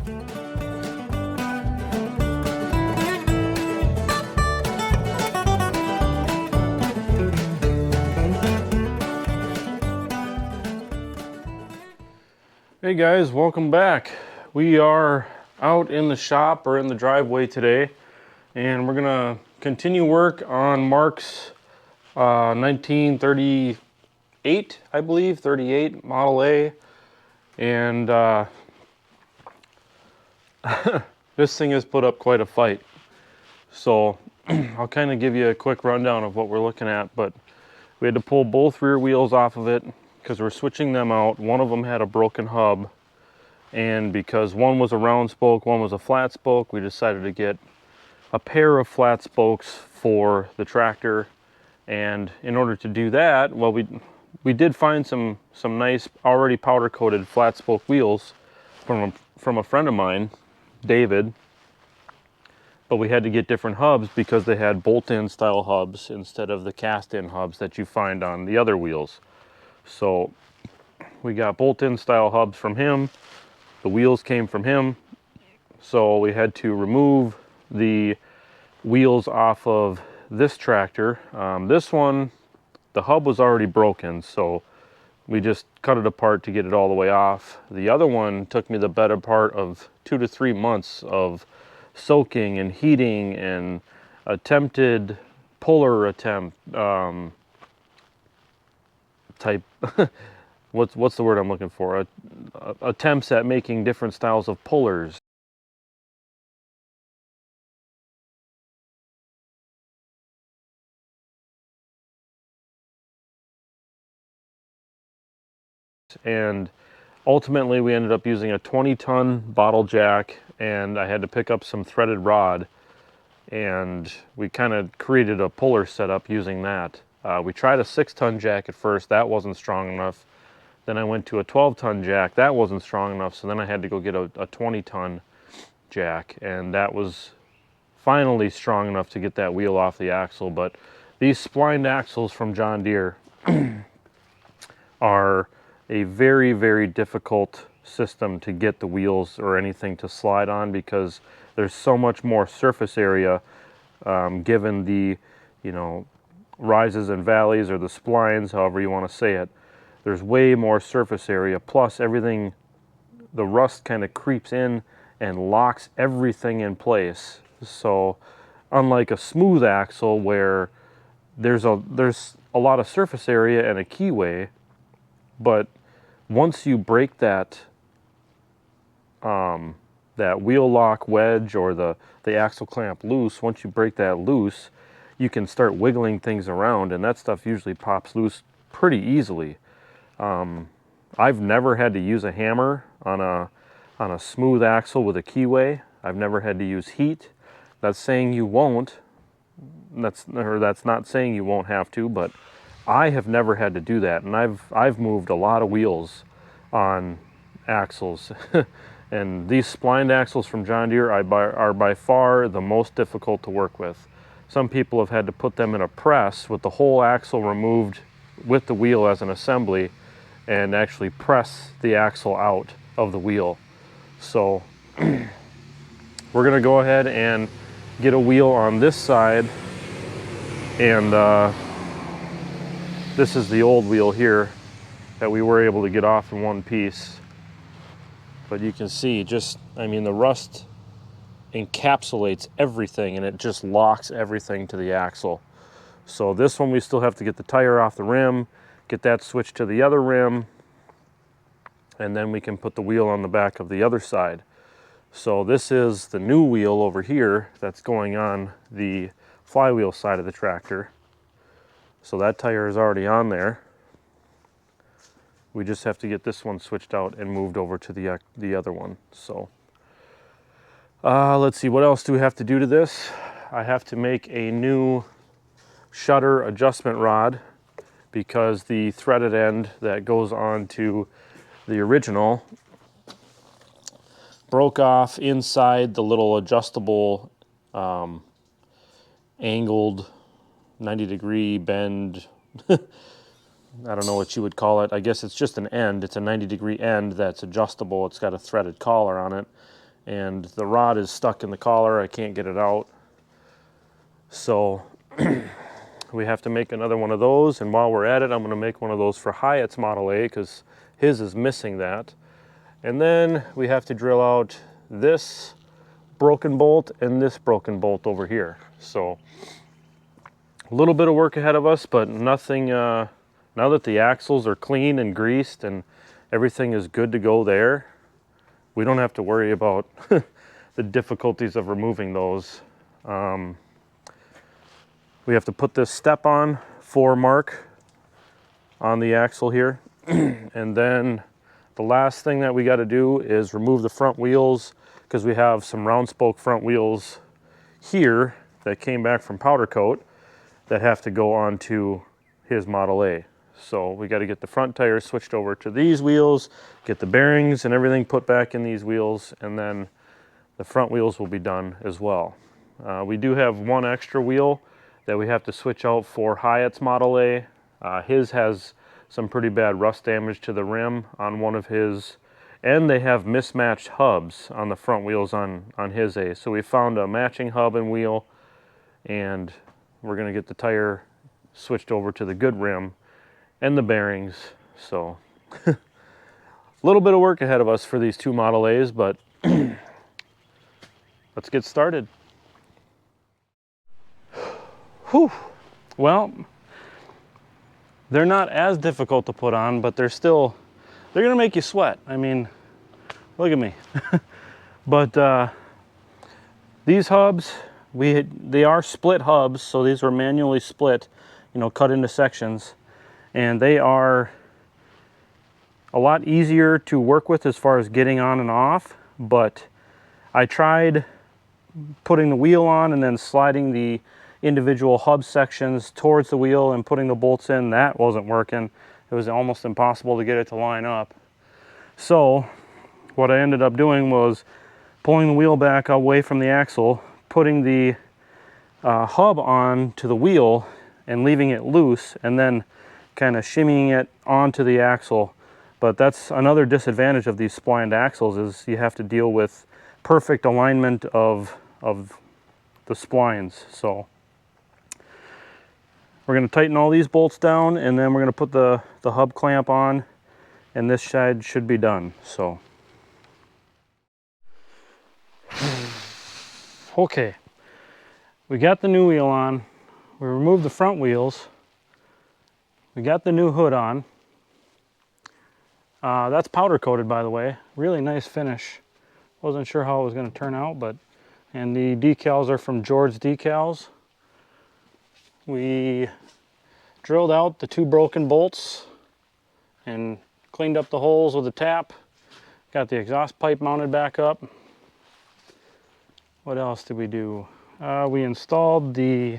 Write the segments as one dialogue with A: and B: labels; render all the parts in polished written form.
A: Hey guys, welcome back. We are out in the shop or in the driveway today, and we're gonna continue work on Mark's 1938, I believe, 38 Model A. And this thing has put up quite a fight. So I'll kind of give you a quick rundown of what we're looking at, but we had to pull both rear wheels off of it because we're switching them out. One of them had a broken hub, and because one was a round spoke, one was a flat spoke, we decided to get a pair of flat spokes for the tractor. And in order to do that, well, we did find some nice already powder coated flat spoke wheels from a friend of mine, David, but we had to get different hubs because they had bolt-in style hubs instead of the cast-in hubs that you find on the other wheels. So we got bolt-in style hubs from him. The wheels came from him. So we had to remove the wheels off of this tractor. This one, the hub was already broken, so we just cut it apart to get it all the way off. The other one took me the better part of 2 to 3 months of soaking and heating and attempted puller attempt type what's the word I'm looking for, attempts at making different styles of pullers. And ultimately we ended up using a 20-ton bottle jack, and I had to pick up some threaded rod, and we kind of created a puller setup using that. We tried a 6-ton jack at first. That wasn't strong enough. Then I went to a 12-ton jack. That wasn't strong enough, so then I had to go get a 20-ton jack, and that was finally strong enough to get that wheel off the axle. But these splined axles from John Deere are a very, very difficult system to get the wheels or anything to slide on, because there's so much more surface area given the, rises and valleys, or the splines, however you want to say it. There's way more surface area, plus everything, the rust kind of creeps in and locks everything in place. So unlike a smooth axle where there's a lot of surface area and a keyway, but once you break that that wheel lock wedge or the axle clamp loose, once you break that loose, you can start wiggling things around, and that stuff usually pops loose pretty easily. I've never had to use a hammer on a smooth axle with a keyway. I've never had to use heat. That's saying you won't. That's not saying you won't have to, but I have never had to do that, and I've moved a lot of wheels on axles. And these splined axles from John Deere are by far the most difficult to work with. Some people have had to put them in a press with the whole axle removed with the wheel as an assembly, and actually press the axle out of the wheel. So we're gonna go ahead and get a wheel on this side, and this is the old wheel here that we were able to get off in one piece. But you can see the rust encapsulates everything, and it just locks everything to the axle. So this one we still have to get the tire off the rim, get that switched to the other rim, and then we can put the wheel on the back of the other side. So this is the new wheel over here that's going on the flywheel side of the tractor. So that tire is already on there. We just have to get this one switched out and moved over to the other one. So let's see, what else do we have to do to this? I have to make a new shutter adjustment rod, because the threaded end that goes on to the original broke off inside the little adjustable angled 90-degree bend. I don't know what you would call it. I guess it's just an end. It's a 90-degree end that's adjustable. It's got a threaded collar on it. and the rod is stuck in the collar. I can't get it out. So we have to make another one of those, and while we're at it, I'm going to make one of those for Hyatt's Model A because his is missing that. And then we have to drill out this broken bolt and this broken bolt over here. So a little bit of work ahead of us, but nothing, now that the axles are clean and greased and everything is good to go there, we don't have to worry about the difficulties of removing those. We have to put this step on for Mark on the axle here. And then the last thing that we got to do is remove the front wheels, because we have some round spoke front wheels here that came back from powder coat that have to go onto his Model A. So we got to get the front tires switched over to these wheels, get the bearings and everything put back in these wheels, and then the front wheels will be done as well. We do have one extra wheel that we have to switch out for Hyatt's Model A. His has some pretty bad rust damage to the rim on one of his, and they have mismatched hubs on the front wheels on his A. So we found a matching hub and wheel, and we're gonna get the tire switched over to the good rim and the bearings. So a little bit of work ahead of us for these two Model A's, but let's get started. Whew. Well, they're not as difficult to put on, but they're gonna make you sweat. I mean, look at me. But these hubs, they are split hubs, so these were manually split, you know, cut into sections, and they are a lot easier to work with as far as getting on and off. But I tried putting the wheel on and then sliding the individual hub sections towards the wheel and putting the bolts in. That wasn't working. It was almost impossible to get it to line up. So what I ended up doing was pulling the wheel back away from the axle, putting the hub on to the wheel and leaving it loose, and then kind of shimmying it onto the axle. But that's another disadvantage of these splined axles, is you have to deal with perfect alignment of the splines. So we're going to tighten all these bolts down, and then we're going to put the hub clamp on, and this side should be done. So okay, we got the new wheel on, we removed the front wheels, we got the new hood on. That's powder coated, by the way. Really nice finish. Wasn't sure how it was going to turn out, but, and the decals are from George Decals. We drilled out the two broken bolts and cleaned up the holes with a tap. Got the exhaust pipe mounted back up. What else did we do? We installed the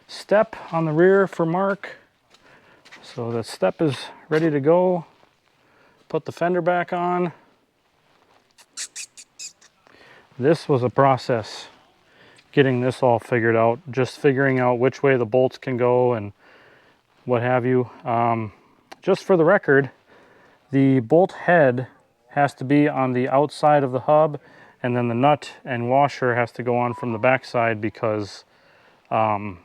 A: step on the rear for Mark. So the step is ready to go. Put the fender back on. This was a process, getting this all figured out, just figuring out which way the bolts can go and what have you. Just for the record, the bolt head has to be on the outside of the hub, and then the nut and washer has to go on from the back side, because the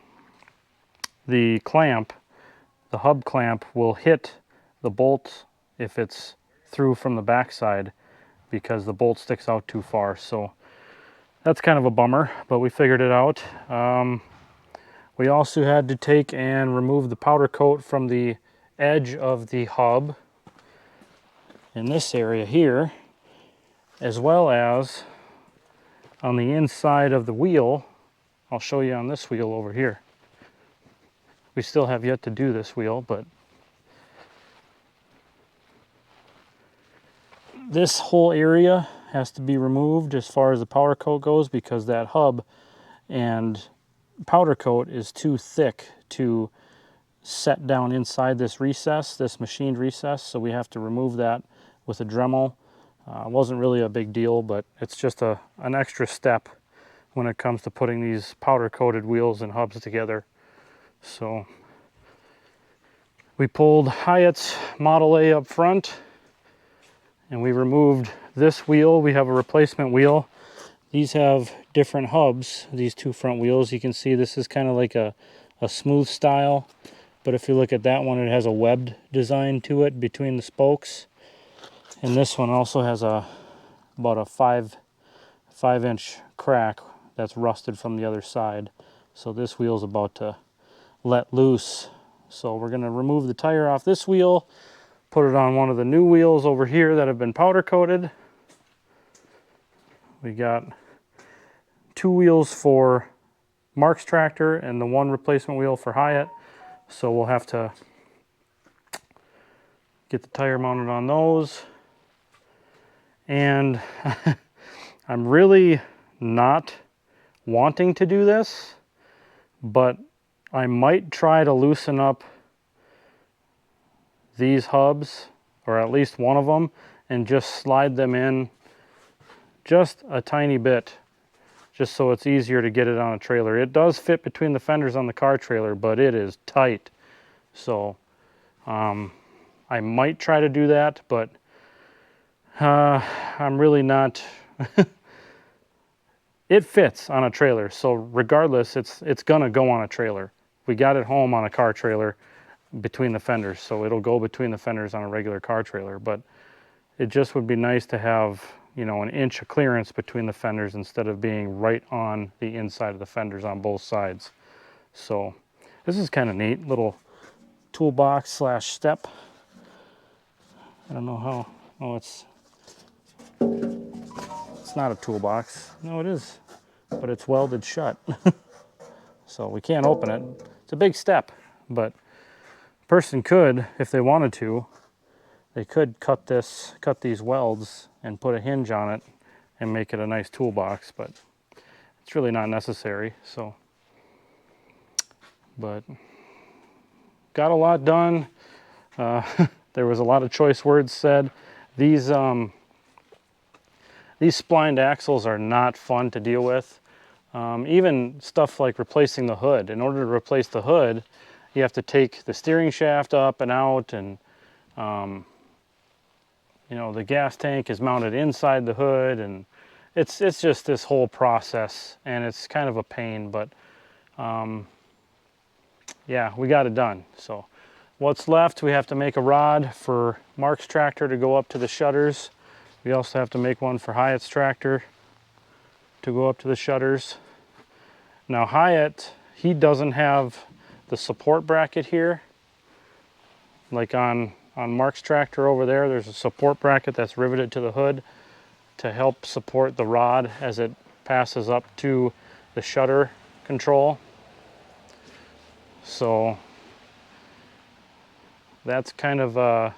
A: clamp, the hub clamp, will hit the bolt if it's through from the back side, because the bolt sticks out too far. So that's kind of a bummer, but we figured it out. We also had to take and remove the powder coat from the edge of the hub in this area here, as well as on the inside of the wheel. I'll show you on this wheel over here. We still have yet to do this wheel, but this whole area has to be removed as far as the powder coat goes, because that hub and powder coat is too thick to set down inside this recess, this machined recess. So we have to remove that with a Dremel. Wasn't really a big deal, but it's just an extra step when it comes to putting these powder coated wheels and hubs together. So we pulled Hyatt's Model A up front, and we removed this wheel. We have a replacement wheel
B: These have different hubs, these two front wheels. You can see this is kind of like a smooth style, but if you look at that one, it has a webbed design to it between the spokes. And this one also has about a 5-inch crack that's rusted from the other side. So this wheel's about to let loose. So we're gonna remove the tire off this wheel, put it on one of the new wheels over here that have been powder coated. We got 2 wheels for Mark's tractor and the 1 replacement wheel for Hyatt. So we'll have to get the tire mounted on those. And I'm really not wanting to do this, but I might try to loosen up these hubs, or at least one of them, and just slide them in just a tiny bit, just so it's easier to get it on a trailer. It does fit between the fenders on the car trailer, but it is tight. So I might try to do that, but I'm really not. It fits on a trailer, so regardless, it's gonna go on a trailer. We got it home on a car trailer between the fenders, so it'll go between the fenders on a regular car trailer. But it just would be nice to have, you know, an inch of clearance between the fenders instead of being right on the inside of the fenders on both sides. So this is kind of neat, little toolbox slash step. I don't know how. Oh, it's not a toolbox. No, it is, but it's welded shut. So we can't open it. It's a big step, but a person could, if they wanted to, they could cut these welds and put a hinge on it and make it a nice toolbox, but it's really not necessary. So, but got a lot done. There was a lot of choice words said. These splined axles are not fun to deal with. Even stuff like replacing the hood. In order to replace the hood, you have to take the steering shaft up and out, and you know, the gas tank is mounted inside the hood, and it's just this whole process, and it's kind of a pain, but yeah, we got it done. So what's left, we have to make a rod for Mark's tractor to go up to the shutters. We also have to make one for Hyatt's tractor to go up to the shutters. Now Hyatt, he doesn't have the support bracket here. Like on Mark's tractor over there, there's a support bracket that's riveted to the hood to help support the rod as it passes up to the shutter control. So that's kind of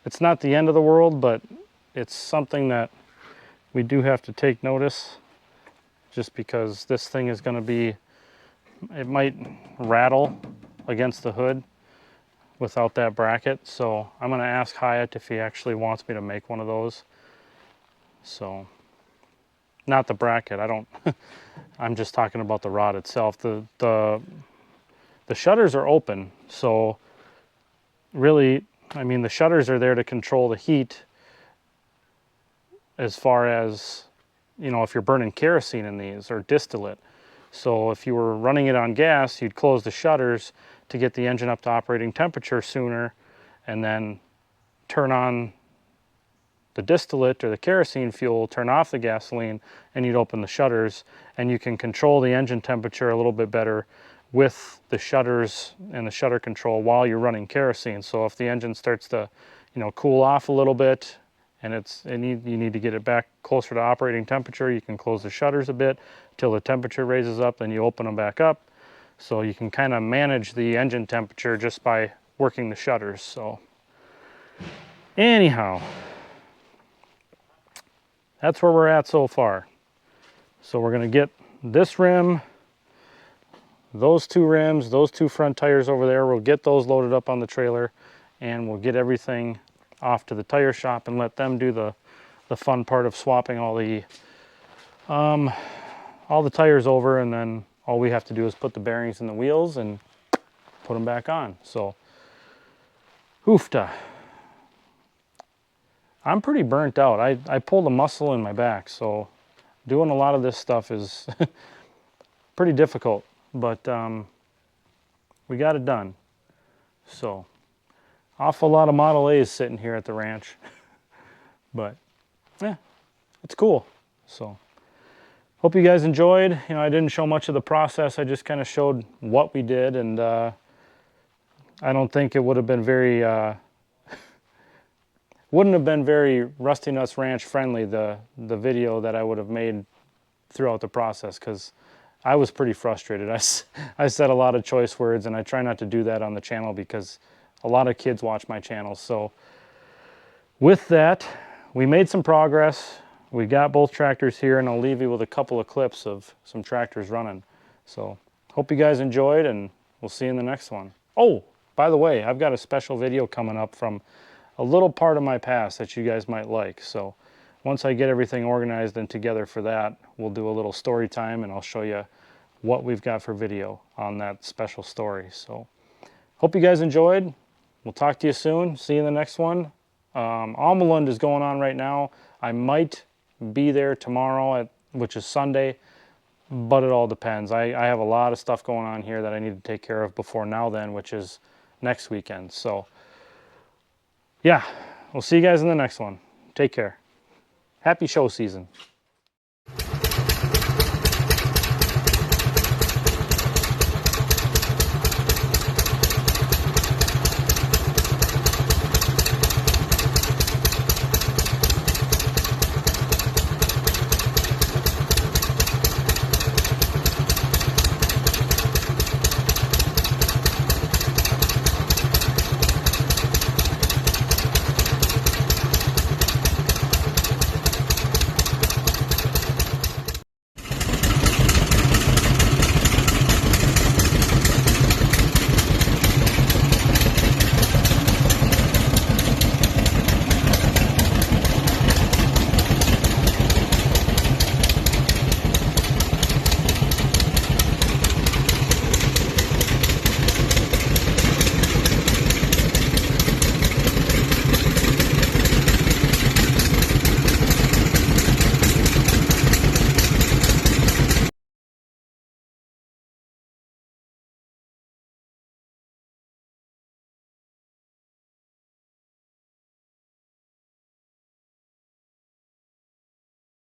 B: it's not the end of the world, but it's something that we do have to take notice, just because this thing is going to be, it might rattle against the hood without that bracket. So I'm going to ask Hyatt if he actually wants me to make one of those. So not the bracket, I don't I'm just talking about the rod itself. The shutters are open, so really, I mean, the shutters are there to control the heat as far as, you know, if you're burning kerosene in these or distillate. So if you were running it on gas, you'd close the shutters to get the engine up to operating temperature sooner, and then turn on the distillate or the kerosene fuel, turn off the gasoline, and you'd open the shutters, and you can control the engine temperature a little bit better with the shutters and the shutter control while you're running kerosene. So if the engine starts to, you know, cool off a little bit, and you need to get it back closer to operating temperature, you can close the shutters a bit till the temperature raises up, then you open them back up. So you can kind of manage the engine temperature just by working the shutters. So anyhow, that's where we're at so far. So we're going to get this rim, those 2 rims, those 2 front tires over there, we'll get those loaded up on the trailer, and we'll get everything off to the tire shop and let them do the fun part of swapping all the tires over, and then all we have to do is put the bearings in the wheels and put them back on. So, oofta. I'm pretty burnt out. I pulled a muscle in my back, so doing a lot of this stuff is pretty difficult, but we got it done. So, awful lot of Model A's sitting here at the ranch, but yeah, it's cool. So, hope you guys enjoyed. You know, I didn't show much of the process. I just kind of showed what we did, and I don't think it would have been very wouldn't have been very Rusty Nuts Ranch friendly, the video that I would have made throughout the process, because I was pretty frustrated. I said a lot of choice words, and I try not to do that on the channel because a lot of kids watch my channel. So with that, we made some progress. We got both tractors here, and I'll leave you with a couple of clips of some tractors running. So hope you guys enjoyed, and we'll see you in the next one. Oh, by the way, I've got a special video coming up from a little part of my past that you guys might like. So once I get everything organized and together for that, we'll do a little story time, and I'll show you what we've got for video on that special story. So hope you guys enjoyed. We'll talk to you soon. See you in the next one. Almalund is going on right now. I might be there tomorrow, which is Sunday, but it all depends. I have a lot of stuff going on here that I need to take care of before now then, which is next weekend. So yeah, we'll see you guys in the next one. Take care. Happy show season.